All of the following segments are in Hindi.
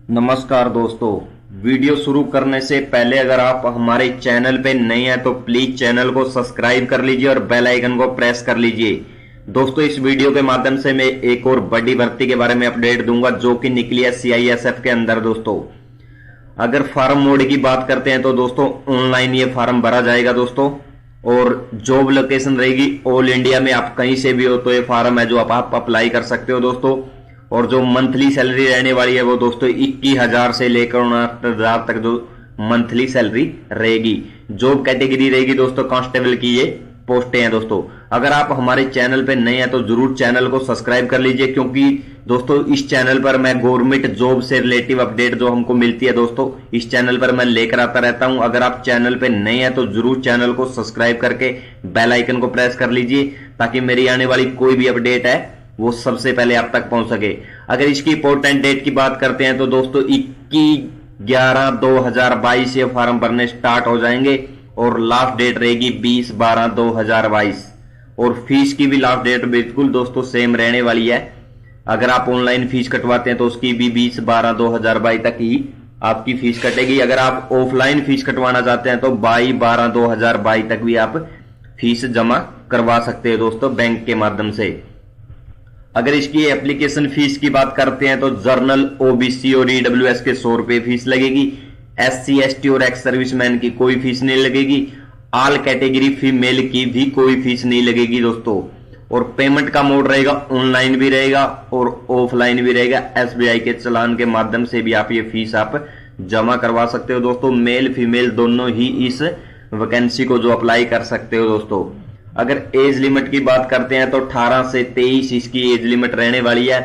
नमस्कार दोस्तों। वीडियो शुरू करने से पहले अगर आप हमारे चैनल पे नए हैं तो प्लीज चैनल को सब्सक्राइब कर लीजिए और बेल आइकन को प्रेस कर लीजिए। दोस्तों, इस वीडियो के माध्यम से मैं एक और बड़ी भर्ती के बारे में अपडेट दूंगा जो कि निकली है सीआईएसएफ के अंदर। दोस्तों, अगर फार्म मोड की बात करते हैं तो दोस्तों ऑनलाइन ये फार्म भरा जाएगा दोस्तों, और जॉब लोकेशन रहेगी ऑल इंडिया में। आप कहीं से भी हो तो ये फार्म है जो आप अप्लाई कर सकते हो दोस्तों। और जो मंथली सैलरी रहने वाली है वो दोस्तों 21,000 से लेकर 59,000 तक जो मंथली सैलरी रहेगी। जॉब कैटेगरी रहेगी दोस्तों कांस्टेबल की ये पोस्टें हैं दोस्तों। अगर आप हमारे चैनल पे नए हैं तो जरूर चैनल को सब्सक्राइब कर लीजिए, क्योंकि दोस्तों इस चैनल पर मैं गवर्नमेंट जॉब से रिलेटिव अपडेट जो हमको मिलती है दोस्तों इस चैनल पर मैं लेकर आता रहता हूं। अगर आप चैनल पे नए हैं तो जरूर चैनल को सब्सक्राइब करके बेल आइकन को प्रेस कर लीजिए, ताकि मेरी आने वाली कोई भी अपडेट है वो सबसे पहले आप तक पहुंच सके। अगर इसकी इंपॉर्टेंट डेट की बात करते हैं तो दोस्तों 21/11/2022 ये फॉर्म भरने स्टार्ट हो जाएंगे और लास्ट डेट रहेगी 20/12/2022। और फीस की भी लास्ट डेट बिल्कुल दोस्तों सेम रहने वाली है। अगर आप ऑनलाइन फीस कटवाते हैं तो उसकी भी 20/12/2022 तक ही आपकी फीस कटेगी। अगर आप ऑफलाइन फीस कटवाना चाहते हैं तो 22/12/2022 तक भी आप फीस जमा करवा सकते हैं दोस्तों बैंक के माध्यम से। अगर इसकी एप्लीकेशन फीस की बात करते हैं तो जर्नल, ओबीसी और ईडब्ल्यूएस के 100 रुपए फीस लगेगी। एससी, एसटी और एक्स सर्विसमैन की कोई फीस नहीं लगेगी। ऑल कैटेगरी फीमेल की भी कोई फीस नहीं लगेगी दोस्तों। और पेमेंट का मोड रहेगा ऑनलाइन भी रहेगा और ऑफलाइन भी रहेगा। एसबीआई के चालान के माध्यम से भी आप ये फीस आप जमा करवा सकते हो दोस्तों। मेल फीमेल दोनों ही इस वैकेंसी को जो अप्लाई कर सकते हो दोस्तों। अगर एज लिमिट की बात करते हैं तो 18 से 23 इसकी एज लिमिट रहने वाली है।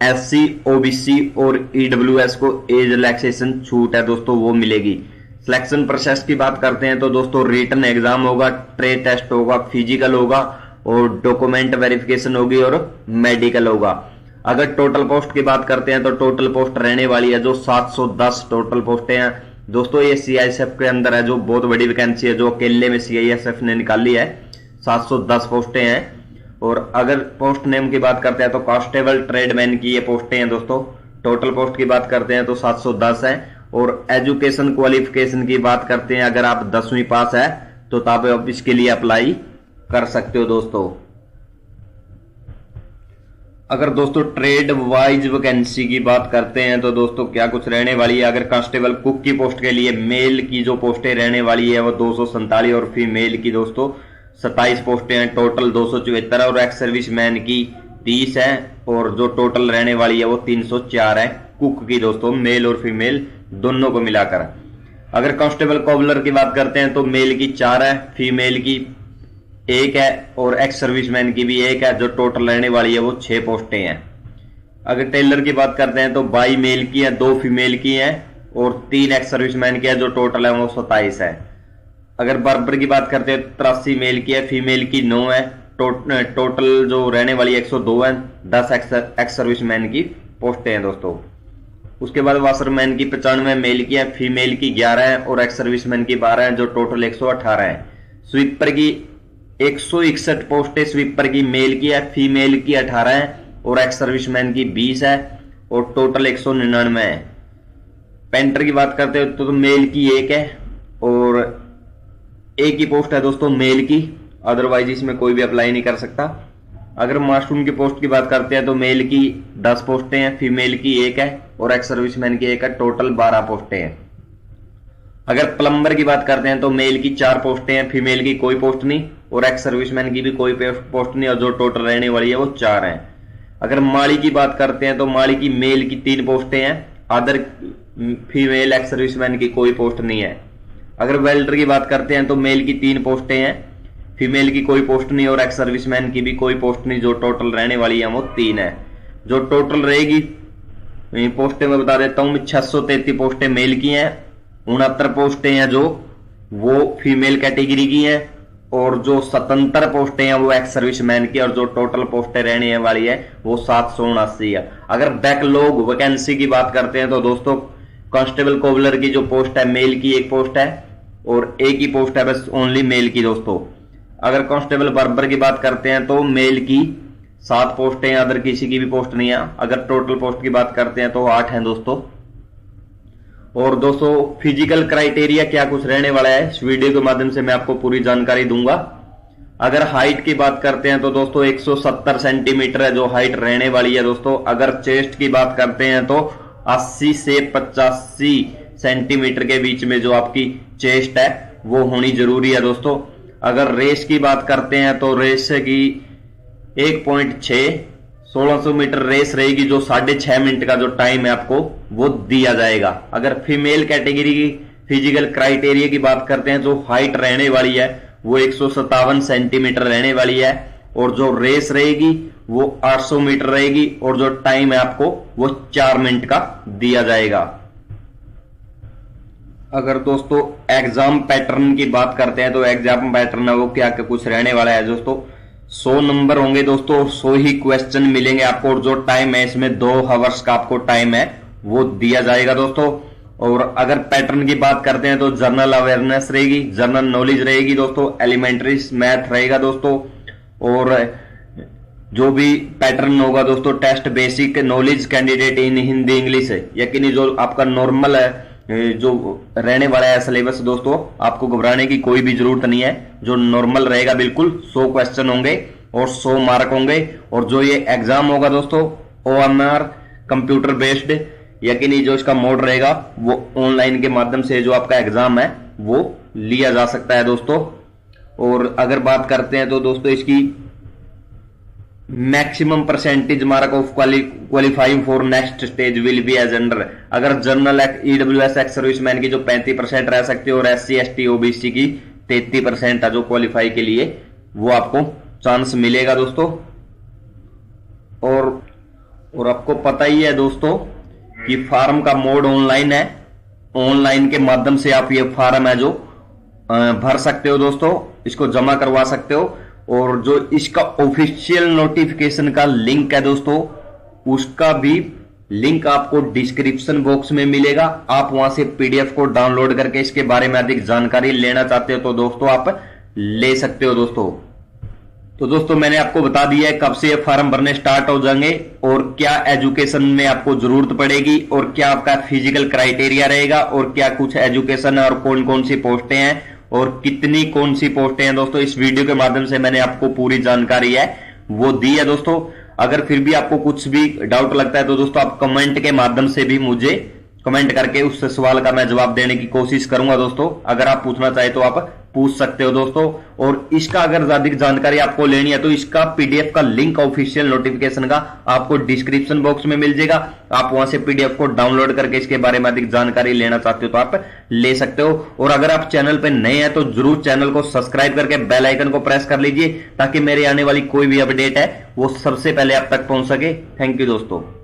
एससी, ओबीसी और ईडब्ल्यूएस को एज रिलैक्सेशन छूट है दोस्तों, वो मिलेगी। सिलेक्शन प्रोसेस की बात करते हैं तो दोस्तों रिटन एग्जाम होगा, ट्रेड टेस्ट होगा, फिजिकल होगा और डॉक्यूमेंट वेरिफिकेशन होगी और मेडिकल होगा। अगर टोटल पोस्ट की बात करते हैं तो टोटल पोस्ट रहने वाली है जो 710 टोटल पोस्टें हैं दोस्तों। ये सीआईएसएफ के अंदर है जो बहुत बड़ी वैकेंसी है जो अकेले में सीआईएसएफ ने निकाली है। 710 पोस्टें हैं। और अगर पोस्ट नेम की बात करते हैं तो कांस्टेबल ट्रेडमैन की ये पोस्टें हैं दोस्तों। टोटल पोस्ट की बात करते हैं तो 710 है। और एजुकेशन क्वालिफिकेशन की बात करते हैं, अगर आप 10वीं पास है तो तब आप इसके लिए अप्लाई कर सकते हो दोस्तों। अगर दोस्तों ट्रेड वाइज वैकेंसी की बात करते हैं तो दोस्तों क्या कुछ रहने वाली है। अगर कांस्टेबल कुक की पोस्ट के लिए मेल की जो पोस्टें रहने वाली है वो 247 और फीमेल की दोस्तों 27 पोस्टें हैं। टोटल 274 है। और एक्स सर्विसमैन की 30 है। और जो टोटल रहने वाली है वो 304 है कुक की दोस्तों, मेल और फीमेल दोनों को मिलाकर। अगर कांस्टेबल कॉबलर की बात करते हैं तो मेल की 4 है, फीमेल की 1 है और एक्स सर्विसमैन की भी 1 है। जो टोटल रहने वाली है वो 6 पोस्टें हैं। अगर टेलर की बात करते हैं तो 22 मेल की है, 2 फीमेल की है और 3 एक्स सर्विसमैन की है। जो टोटल है वो 27 है। अगर बार्बर की बात करते हैं 83 मेल की है, फीमेल की 9 है। टोटल जो रहने वाली 102 है। 10 एक्स सर्विसमैन की पोस्टें हैं दोस्तों। उसके बाद वाशरमैन की 95 मेल की है, फीमेल की 11 है और एक्स सर्विसमैन की 12 है। जो टोटल 118 है। स्वीपर की 161 पोस्टें स्वीपर की मेल की है, फीमेल की 18 है और एक्स सर्विसमैन की 20 है और टोटल 199 है। पेंटर की बात करते हैं तो मेल की 1 है और एक ही पोस्ट है दोस्तों मेल की, अदरवाइज इसमें कोई भी अप्लाई नहीं कर सकता। अगर मास्टरूम की पोस्ट की बात करते हैं तो मेल की 10 पोस्टें हैं, फीमेल की 1 है और एक्स सर्विसमैन की 1 है। टोटल 12 पोस्टें हैं। अगर प्लम्बर की बात करते हैं तो मेल की 4 पोस्टें हैं, फीमेल की कोई पोस्ट नहीं और एक्स सर्विसमैन की भी कोई पोस्ट नहीं और जो टोटल रहने वाली है वो 4 है। अगर माली की बात करते हैं तो माली की मेल की 3 पोस्टें हैं, अदर फीमेल एक्स सर्विसमैन की कोई पोस्ट नहीं है। अगर वेल्डर की बात करते हैं तो मेल की 3 पोस्टें हैं, फीमेल की कोई पोस्ट नहीं और एक्स सर्विसमैन की भी कोई पोस्ट नहीं। जो टोटल रहने वाली है वो 3 है। जो टोटल रहेगी पोस्टें मैं बता देता हूं, 633 पोस्टें मेल की हैं, 69 पोस्टें हैं जो वो फीमेल कैटेगरी की हैं और जो 77 पोस्टें हैं वो एक्स सर्विसमैन की और जो टोटल पोस्टें रहने वाली है वो 779 है। अगर बैकलॉग वैकेंसी की बात करते हैं तो दोस्तों कांस्टेबल कोबलर की जो पोस्ट है मेल की 1 पोस्ट है और एक ही पोस्ट है बस ओनली मेल की दोस्तों। अगर कांस्टेबल बार्बर की बात करते हैं तो मेल की 7 पोस्टें, अदर किसी की भी पोस्ट नहीं है। अगर टोटल पोस्ट की बात करते हैं तो 8 हैं दोस्तों। और दोस्तों फिजिकल क्राइटेरिया क्या कुछ रहने वाला है इस वीडियो के माध्यम से मैं आपको पूरी जानकारी दूंगा। अगर हाइट की बात करते हैं तो दोस्तों 170 सेंटीमीटर है जो हाइट रहने वाली है दोस्तों। अगर चेस्ट की बात करते हैं तो 80 से 85 सेंटीमीटर के बीच में जो आपकी चेस्ट है वो होनी जरूरी है दोस्तों। अगर रेस की बात करते हैं तो रेस की 1.6 1600 मीटर रेस रहेगी जो 6.5 मिनट का जो टाइम है आपको वो दिया जाएगा। अगर फीमेल कैटेगरी की फिजिकल क्राइटेरिया की बात करते हैं जो हाइट रहने वाली है वो 157 सेंटीमीटर रहने वाली है और जो रेस रहेगी वो 800 मीटर रहेगी और जो टाइम है आपको वो 4 मिनट का दिया जाएगा। अगर दोस्तों एग्जाम पैटर्न की बात करते हैं तो एग्जाम पैटर्न है वो क्या कुछ रहने वाला है दोस्तों। 100 नंबर होंगे दोस्तों, 100 ही क्वेश्चन मिलेंगे आपको और जो टाइम है इसमें 2 आवर्स का आपको टाइम है वो दिया जाएगा दोस्तों। और अगर पैटर्न की बात करते हैं तो जनरल अवेयरनेस रहेगी, जनरल नॉलेज रहेगी दोस्तों, एलिमेंट्री मैथ रहेगा दोस्तों। और जो भी पैटर्न होगा दोस्तों test basic knowledge candidate in Hindi English है, यकीनी जो आपका नॉर्मल है जो रहने वाला है सिलेबस दोस्तों, आपको घबराने की कोई भी जरूरत नहीं है। जो नॉर्मल रहेगा बिल्कुल 100 क्वेश्चन होंगे और 100 मार्क होंगे। और जो ये एग्जाम होगा दोस्तों OMR कंप्यूटर बेस्ड, यकीनी जो इसका मोड रहेगा वो ऑनलाइन के माध्यम से जो आपका एग्जाम है वो लिया जा सकता है दोस्तों। और अगर बात करते हैं तो दोस्तों इसकी maximum percentage mark of qualifying for next stage will be as under. अगर जनरल EWS एक्स सर्विसमैन की जो 35% रह सकती है और SC ST OBC की 33% है जो क्वालिफाई के लिए वो आपको चांस मिलेगा दोस्तों। और आपको पता ही है दोस्तों कि फार्म का मोड ऑनलाइन है, ऑनलाइन के माध्यम से आप ये फार्म है जो भर सकते हो दोस्तों, इसको जमा करवा सकते हो। और जो इसका ऑफिशियल नोटिफिकेशन का लिंक है दोस्तों उसका भी लिंक आपको डिस्क्रिप्शन बॉक्स में मिलेगा। आप वहां से PDF को डाउनलोड करके इसके बारे में अधिक जानकारी लेना चाहते हो तो दोस्तों आप ले सकते हो दोस्तों। तो दोस्तों मैंने आपको बता दिया है कब से ये फॉर्म भरने स्टार्ट हो जाएंगे और क्या एजुकेशन में आपको जरूरत पड़ेगी और क्या आपका फिजिकल क्राइटेरिया रहेगा और क्या कुछ एजुकेशन है और कौन कौन सी पोस्टें हैं और कितनी कौन सी पोस्टें हैं दोस्तों। इस वीडियो के माध्यम से मैंने आपको पूरी जानकारी है वो दी है दोस्तों। अगर फिर भी आपको कुछ भी डाउट लगता है तो दोस्तों आप कमेंट के माध्यम से भी मुझे कमेंट करके उस सवाल का मैं जवाब देने की कोशिश करूंगा दोस्तों। अगर आप पूछना चाहे तो आप पूछ सकते हो दोस्तों। और इसका अगर अधिक जानकारी आपको लेनी है तो इसका PDF का लिंक ऑफिशियल नोटिफिकेशन का आपको डिस्क्रिप्शन बॉक्स में मिल जाएगा। आप वहां से PDF को डाउनलोड करके इसके बारे में अधिक जानकारी लेना चाहते हो तो आप ले सकते हो। और अगर आप चैनल पे नए हैं तो जरूर चैनल को सब्सक्राइब करके बेल आइकन को प्रेस कर लीजिए ताकि मेरे आने वाली कोई भी अपडेट है वो सबसे पहले आप तक पहुंच सके। थैंक यू दोस्तों।